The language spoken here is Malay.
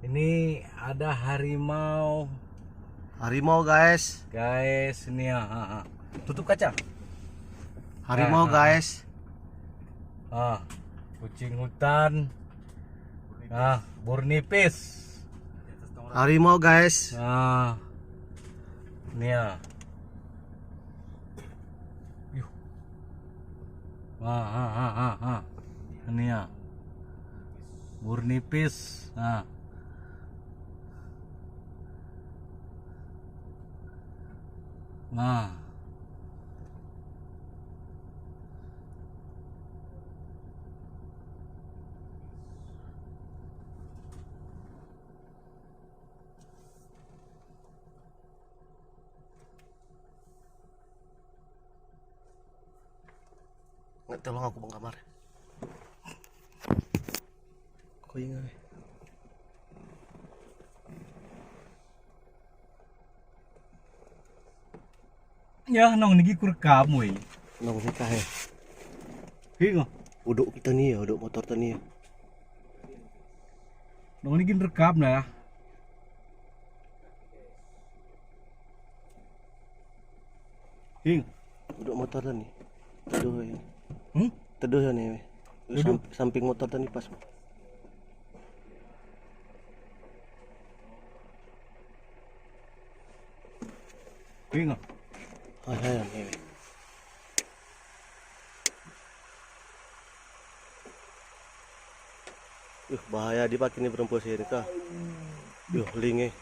Ini ada harimau. Harimau guys. Guys, ini ya. Tutup kaca. Harimau guys. Kucing hutan. Burnipis. Harimau guys. Ini ya. Yuh. Ini ya. Burnipis. Nggak, tolong aku bang kamar. Kau ingat? Ya, nong niki kurekam we. Nong nikah ya. Hingo. Uduk kita nih ya, uduk motor tani ya. Nong niki rekam lah. Hing. Uduk motor tani. Teduh ya. Teduh ya nih. Duduk. Samping motor tani pas. Hingo. Ayan nih. Bahaya dipakai nih perempuan sini kah. Yuh, linge.